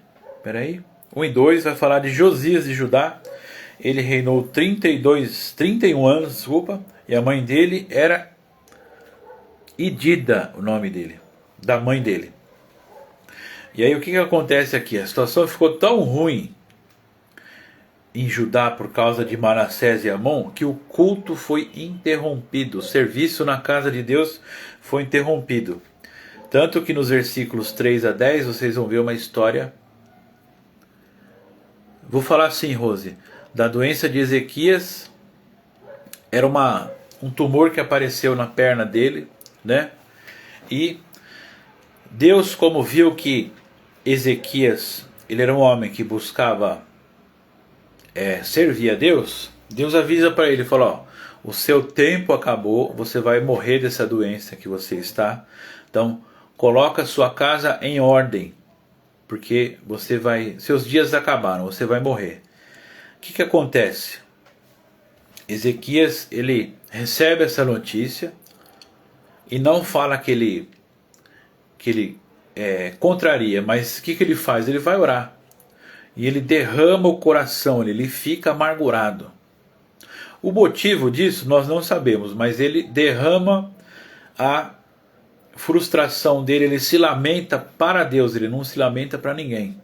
2 vai falar de Josias de Judá. Ele reinou 31 anos, e a mãe dele era Idida, o nome dele, da mãe dele. E aí o que acontece aqui? A situação ficou tão ruim em Judá por causa de Manassés e Amon, que o culto foi interrompido, o serviço na casa de Deus foi interrompido. Tanto que nos versículos 3 a 10 vocês vão ver uma história. Vou falar assim, Rose, da doença de Ezequias. Era um tumor que apareceu na perna dele, né? E Deus, como viu que Ezequias, ele era um homem que buscava servir a Deus, Deus avisa para ele, falou: ó, o seu tempo acabou, você vai morrer dessa doença que você está. Então, coloca sua casa em ordem, porque seus dias acabaram, você vai morrer. O que acontece? Ezequias, ele recebe essa notícia e não fala que ele contraria, mas o que ele faz? Ele vai orar. E ele derrama o coração, ele fica amargurado. O motivo disso nós não sabemos, mas ele derrama a frustração dele, ele se lamenta para Deus, ele não se lamenta para ninguém.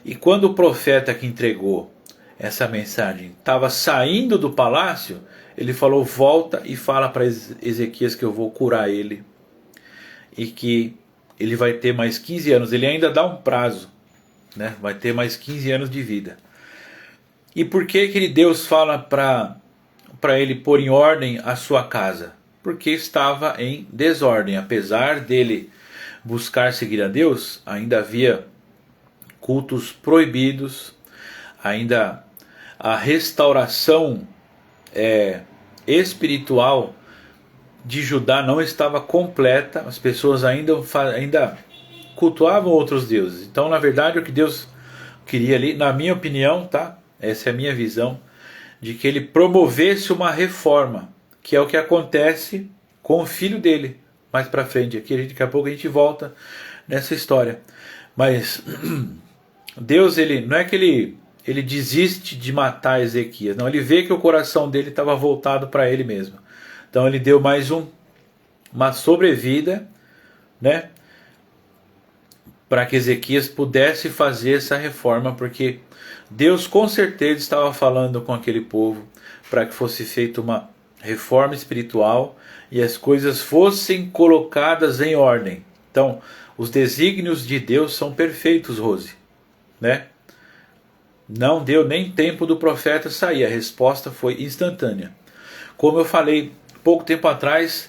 E quando o profeta que entregou essa mensagem estava saindo do palácio, ele falou: volta e fala para Ezequias que eu vou curar ele e que ele vai ter mais 15 anos. Ele ainda dá um prazo, né? Vai ter mais 15 anos de vida. E por que Deus fala para ele pôr em ordem a sua casa? Porque estava em desordem. Apesar dele buscar seguir a Deus, ainda havia cultos proibidos, ainda a restauração espiritual de Judá não estava completa, as pessoas ainda cultuavam outros deuses. Então, na verdade, o que Deus queria ali, na minha opinião, tá? Essa é a minha visão, de que ele promovesse uma reforma, que é o que acontece com o filho dele mais para frente. Aqui daqui a pouco a gente volta nessa história. Mas Deus, não é que ele desiste de matar Ezequias, não, ele vê que o coração dele estava voltado para ele mesmo. Então ele deu mais uma sobrevida, né, para que Ezequias pudesse fazer essa reforma, porque Deus com certeza estava falando com aquele povo para que fosse feita uma reforma espiritual e as coisas fossem colocadas em ordem. Então, os desígnios de Deus são perfeitos, Rose, né? Não deu nem tempo do profeta sair, a resposta foi instantânea. Como eu falei pouco tempo atrás,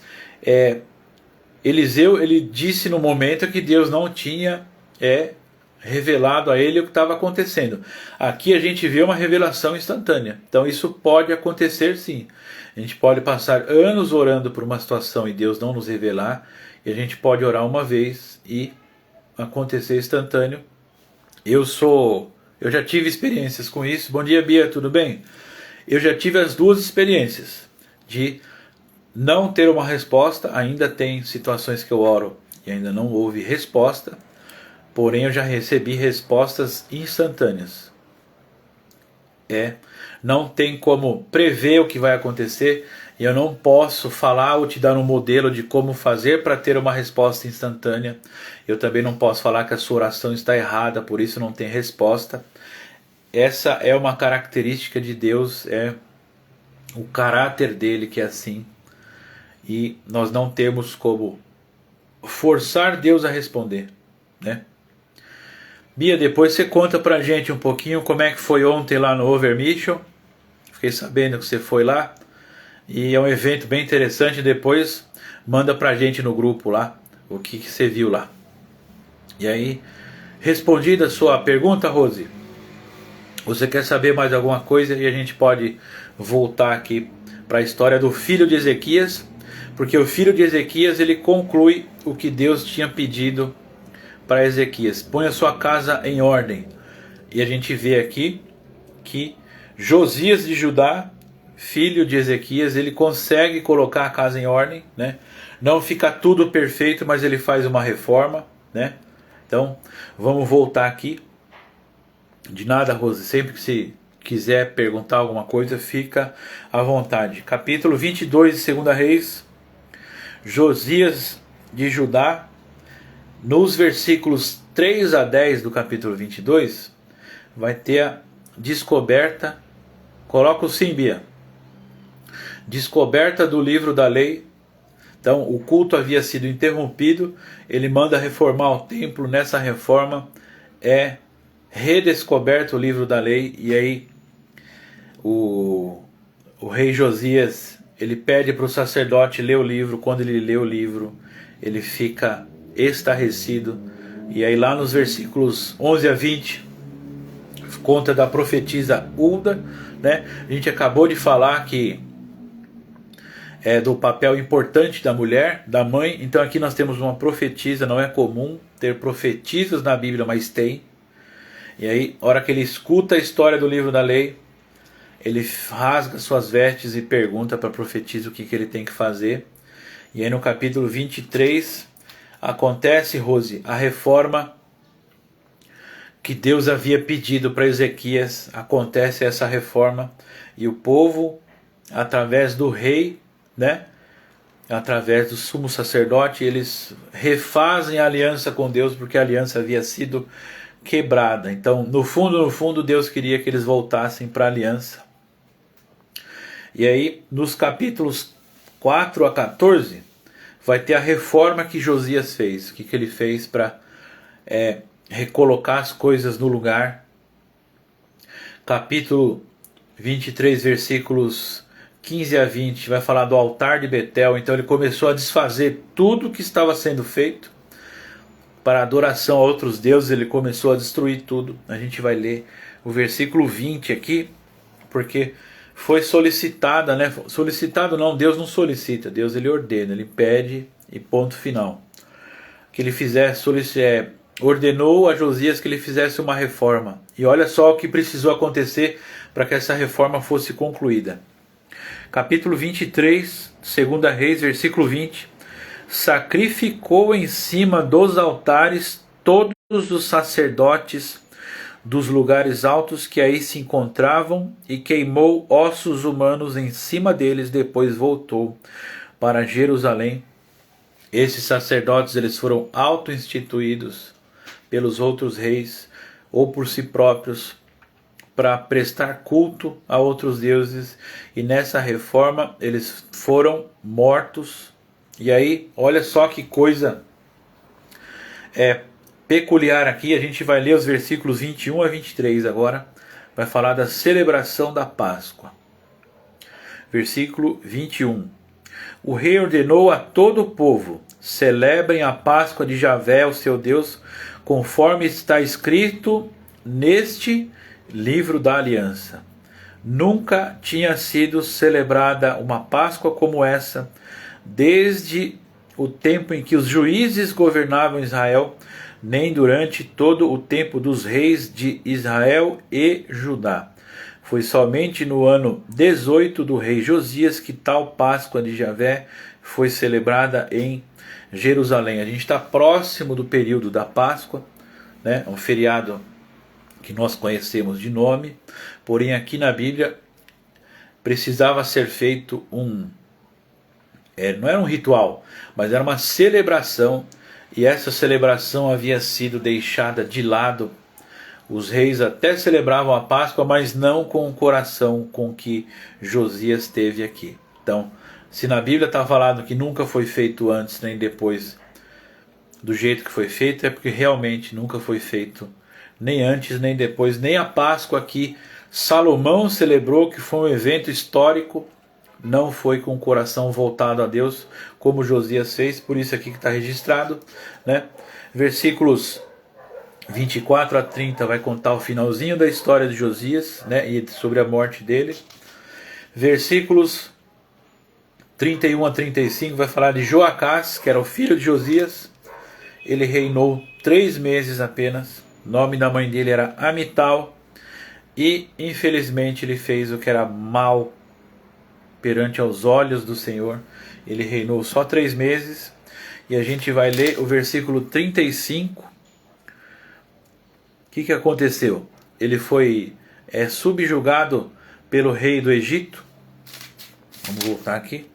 Eliseu, ele disse no momento que Deus não tinha revelado a ele o que estava acontecendo. Aqui a gente vê uma revelação instantânea. Então isso pode acontecer sim. A gente pode passar anos orando por uma situação e Deus não nos revelar, e a gente pode orar uma vez e acontecer instantâneo. Eu já tive experiências com isso. Bom dia, Bia, tudo bem? Eu já tive as duas experiências de não ter uma resposta. Ainda tem situações que eu oro e ainda não houve resposta, porém eu já recebi respostas instantâneas. Não tem como prever o que vai acontecer, e eu não posso falar ou te dar um modelo de como fazer para ter uma resposta instantânea. Eu também não posso falar que a sua oração está errada, por isso não tem resposta. Essa é uma característica de Deus, é o caráter dele que é assim, e nós não temos como forçar Deus a responder, né? Bia, depois você conta pra gente um pouquinho como é que foi ontem lá no Over Mission. Fiquei sabendo que você foi lá, e é um evento bem interessante. Depois manda pra gente no grupo lá o que você viu lá. E aí, respondida a sua pergunta, Rose, você quer saber mais alguma coisa? E a gente pode voltar aqui para a história do filho de Ezequias, porque o filho de Ezequias, ele conclui o que Deus tinha pedido para Ezequias: põe a sua casa em ordem. E a gente vê aqui que Josias de Judá, filho de Ezequias, ele consegue colocar a casa em ordem, né? Não fica tudo perfeito, mas ele faz uma reforma, né? Então, vamos voltar aqui. De nada, Rose, sempre que se quiser perguntar alguma coisa, fica à vontade. Capítulo 22 de 2 Reis, Josias de Judá. Nos versículos 3 a 10 do capítulo 22, vai ter a descoberta, coloca o sim, Bia, descoberta do livro da lei. Então o culto havia sido interrompido, ele manda reformar o templo. Nessa reforma é redescoberto o livro da lei, e aí o rei Josias, ele pede para o sacerdote ler o livro. Quando ele lê o livro, ele fica estarrecido. E aí lá nos versículos 11 a 20 conta da profetisa Hulda, né? A gente acabou de falar que do papel importante da mulher, da mãe. Então aqui nós temos uma profetisa. Não é comum ter profetisas na Bíblia, mas tem. E aí, na hora que ele escuta a história do livro da lei, ele rasga suas vestes e pergunta para a profetisa o que ele tem que fazer. E aí no capítulo 23 acontece, Rose, a reforma que Deus havia pedido para Ezequias. Acontece essa reforma, e o povo, através do rei, né, através do sumo sacerdote, eles refazem a aliança com Deus, porque a aliança havia sido quebrada. Então, no fundo, Deus queria que eles voltassem para a aliança. E aí, nos capítulos 4 a 14, vai ter a reforma que Josias fez. O que ele fez para recolocar as coisas no lugar. Capítulo 23, versículos 15 a 20, vai falar do altar de Betel. Então ele começou a desfazer tudo que estava sendo feito para adoração a outros deuses. Ele começou a destruir tudo. A gente vai ler o versículo 20 aqui, porque foi solicitada, né? Solicitado não, Deus não solicita, Deus ele ordena, ele pede e ponto final. Que ele ordenou a Josias que ele fizesse uma reforma. E olha só o que precisou acontecer para que essa reforma fosse concluída. Capítulo 23, 2 Reis, versículo 20. Sacrificou em cima dos altares todos os sacerdotes dos lugares altos que aí se encontravam e queimou ossos humanos em cima deles. Depois voltou para Jerusalém. Esses sacerdotes, eles foram auto-instituídos pelos outros reis ou por si próprios para prestar culto a outros deuses, e nessa reforma eles foram mortos. E aí, olha só que coisa peculiar aqui. A gente vai ler os versículos 21 a 23 agora, vai falar da celebração da Páscoa. Versículo 21. O rei ordenou a todo o povo: celebrem a Páscoa de Javé, o seu Deus, conforme está escrito neste livro da aliança. Nunca tinha sido celebrada uma Páscoa como essa, desde o tempo em que os juízes governavam Israel, nem durante todo o tempo dos reis de Israel e Judá. Foi somente no ano 18 do rei Josias que tal Páscoa de Javé foi celebrada em Jerusalém. A gente está próximo do período da Páscoa, né? Um feriado que nós conhecemos de nome, porém aqui na Bíblia precisava ser feito não era um ritual, mas era uma celebração, e essa celebração havia sido deixada de lado. Os reis até celebravam a Páscoa, mas não com o coração com que Josias teve aqui. Então, se na Bíblia está falado que nunca foi feito antes nem depois do jeito que foi feito, é porque realmente nunca foi feito nem antes nem depois. Nem a Páscoa que Salomão celebrou, que foi um evento histórico, não foi com o coração voltado a Deus, como Josias fez. Por isso aqui que está registrado, né? Versículos 24 a 30 vai contar o finalzinho da história de Josias, né? E sobre a morte dele. Versículos 31 a 35 vai falar de Joacás, que era o filho de Josias. Ele reinou 3 meses apenas. O nome da mãe dele era Amital, e infelizmente ele fez o que era mal perante aos olhos do Senhor. Ele reinou só 3 meses, e a gente vai ler o versículo 35. O que aconteceu? Ele foi subjugado pelo rei do Egito. Vamos voltar aqui.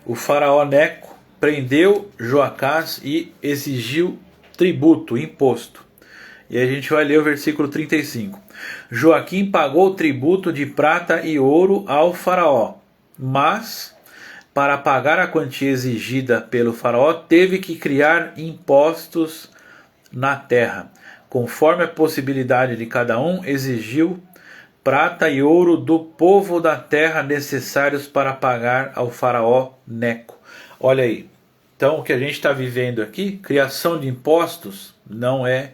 O faraó Neco prendeu Joacás e exigiu tributo, imposto. E a gente vai ler o versículo 35. Joaquim pagou tributo de prata e ouro ao faraó, mas para pagar a quantia exigida pelo faraó teve que criar impostos na terra. Conforme a possibilidade de cada um, exigiu prata e ouro do povo da terra necessários para pagar ao faraó Neco. Olha aí. Então, o que a gente está vivendo aqui, criação de impostos, não é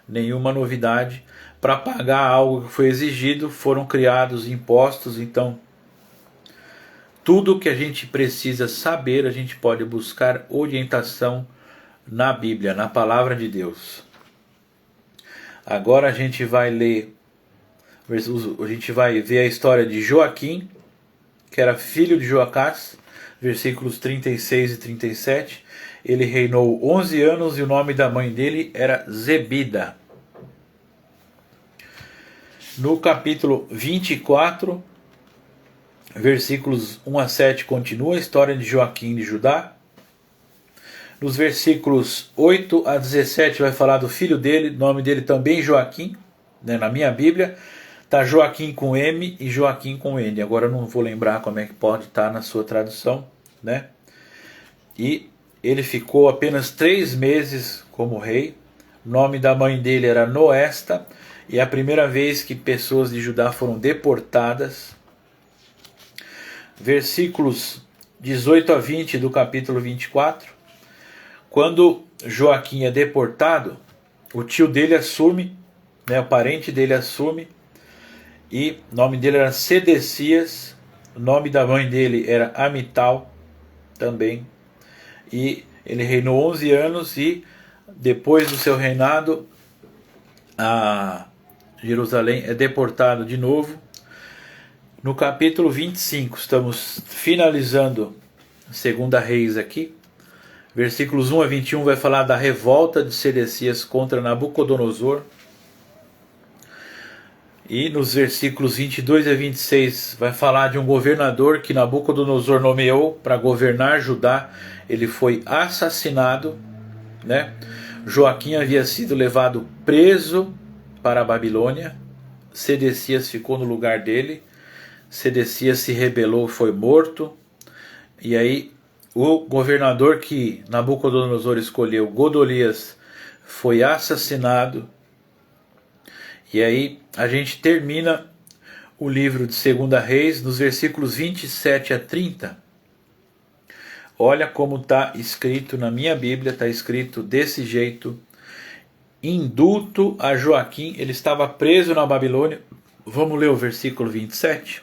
nenhuma novidade. Para pagar algo que foi exigido, foram criados impostos. Então, tudo que a gente precisa saber, a gente pode buscar orientação na Bíblia, na Palavra de Deus. Agora a gente vai ler, a gente vai ver a história de Joaquim, que era filho de Joacás, versículos 36 e 37. Ele reinou 11 anos e o nome da mãe dele era Zebida. No capítulo 24, versículos 1 a 7, continua a história de Joaquim de Judá. Nos versículos 8 a 17 vai falar do filho dele, o nome dele também Joaquim, né? Na minha Bíblia está Joaquim com M e Joaquim com N. Agora eu não vou lembrar como é que pode estar na sua tradução, né? E ele ficou apenas 3 meses como rei. O nome da mãe dele era Noesta, e é a primeira vez que pessoas de Judá foram deportadas. Versículos 18 a 20 do capítulo 24. Quando Joaquim é deportado, o tio dele assume, né, o parente dele assume, e o nome dele era Sedecias, o nome da mãe dele era Amital também, e ele reinou 11 anos, e depois do seu reinado, a Jerusalém é deportado de novo. No capítulo 25, estamos finalizando a Segunda Reis aqui. Versículos 1 a 21 vai falar da revolta de Sedecias contra Nabucodonosor. E nos versículos 22 a 26 vai falar de um governador que Nabucodonosor nomeou para governar Judá. Ele foi assassinado, né? Joaquim havia sido levado preso para a Babilônia. Sedecias ficou no lugar dele. Sedecias se rebelou, foi morto. E aí o governador que Nabucodonosor escolheu, Godolias, foi assassinado. E aí a gente termina o livro de 2 Reis nos versículos 27 a 30. Olha como está escrito na minha Bíblia, está escrito desse jeito: indulto a Joaquim, ele estava preso na Babilônia. Vamos ler o versículo 27.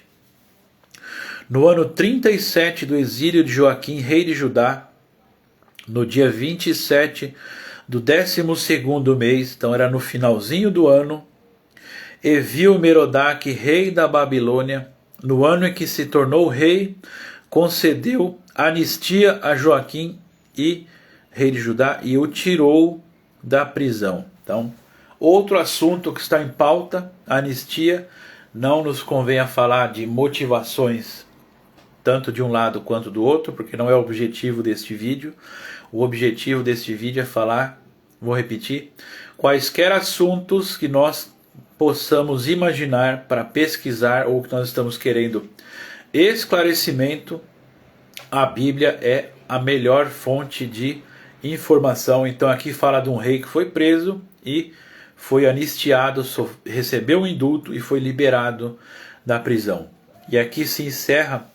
No ano 37 do exílio de Joaquim, rei de Judá, no dia 27 do 12º mês, então era no finalzinho do ano, Evil-Merodach, rei da Babilônia, no ano em que se tornou rei, concedeu anistia a Joaquim, rei de Judá, e o tirou da prisão. Então, outro assunto que está em pauta, anistia. Não nos convém a falar de motivações tanto de um lado quanto do outro, porque não é o objetivo deste vídeo. O objetivo deste vídeo é falar, vou repetir, quaisquer assuntos que nós possamos imaginar para pesquisar ou que nós estamos querendo esclarecimento. A Bíblia é a melhor fonte de informação. Então aqui fala de um rei que foi preso e foi anistiado, recebeu um indulto e foi liberado da prisão. E aqui se encerra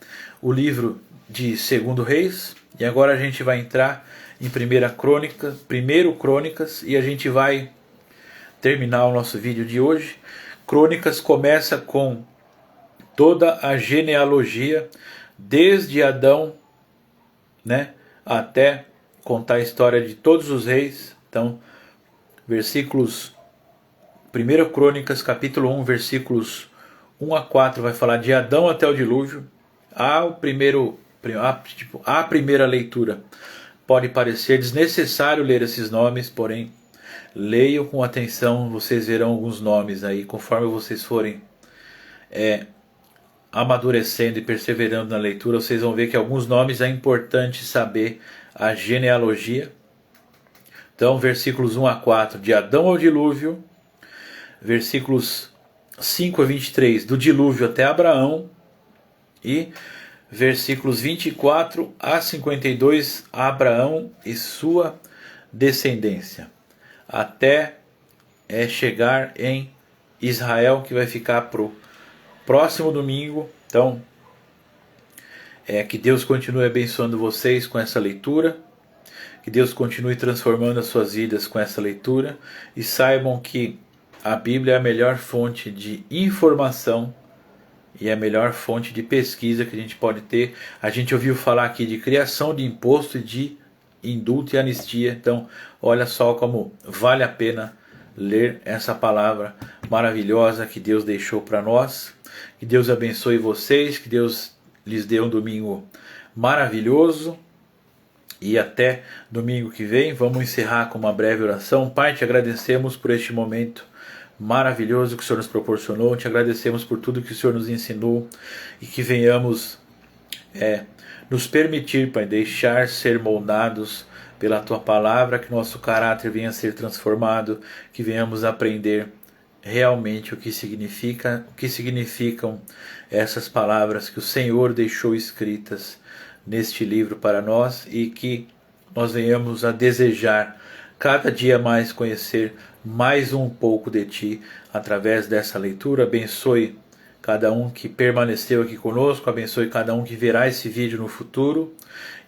o livro de 2 Reis, e agora a gente vai entrar em 1 Crônicas, e a gente vai terminar o nosso vídeo de hoje. Crônicas começa com toda a genealogia, desde Adão, né, até contar a história de todos os reis. Então, versículos 1 Crônicas, capítulo 1, versículos 1 a 4, vai falar de Adão até o dilúvio. A primeira leitura pode parecer desnecessário ler esses nomes, porém, leiam com atenção, vocês verão alguns nomes aí, conforme vocês forem amadurecendo e perseverando na leitura, vocês vão ver que alguns nomes é importante saber a genealogia. Então, versículos 1 a 4, de Adão ao dilúvio, versículos 5 a 23, do dilúvio até Abraão, e versículos 24 a 52, Abraão e sua descendência, até chegar em Israel, que vai ficar para o próximo domingo. Então, que Deus continue abençoando vocês com essa leitura, que Deus continue transformando as suas vidas com essa leitura, e saibam que a Bíblia é a melhor fonte de informação e a melhor fonte de pesquisa que a gente pode ter. A gente ouviu falar aqui de criação de imposto e de indulto e anistia. Então, olha só como vale a pena ler essa palavra maravilhosa que Deus deixou para nós. Que Deus abençoe vocês, que Deus lhes dê um domingo maravilhoso. E até domingo que vem. Vamos encerrar com uma breve oração. Pai, te agradecemos por este momento maravilhoso que o Senhor nos proporcionou. Te agradecemos por tudo que o Senhor nos ensinou, e que venhamos nos permitir, Pai, deixar ser moldados pela Tua Palavra, que nosso caráter venha a ser transformado, que venhamos aprender realmente o que significam essas palavras que o Senhor deixou escritas neste livro para nós, e que nós venhamos a desejar cada dia mais conhecer mais um pouco de Ti através dessa leitura. Abençoe cada um que permaneceu aqui conosco, abençoe cada um que verá esse vídeo no futuro,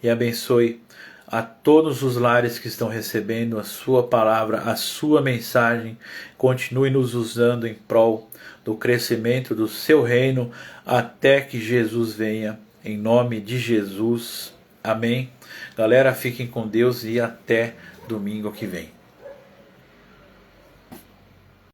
e abençoe a todos os lares que estão recebendo a Sua palavra, a Sua mensagem. Continue nos usando em prol do crescimento do Seu reino, até que Jesus venha, em nome de Jesus. Amém. Galera, fiquem com Deus e até domingo que vem.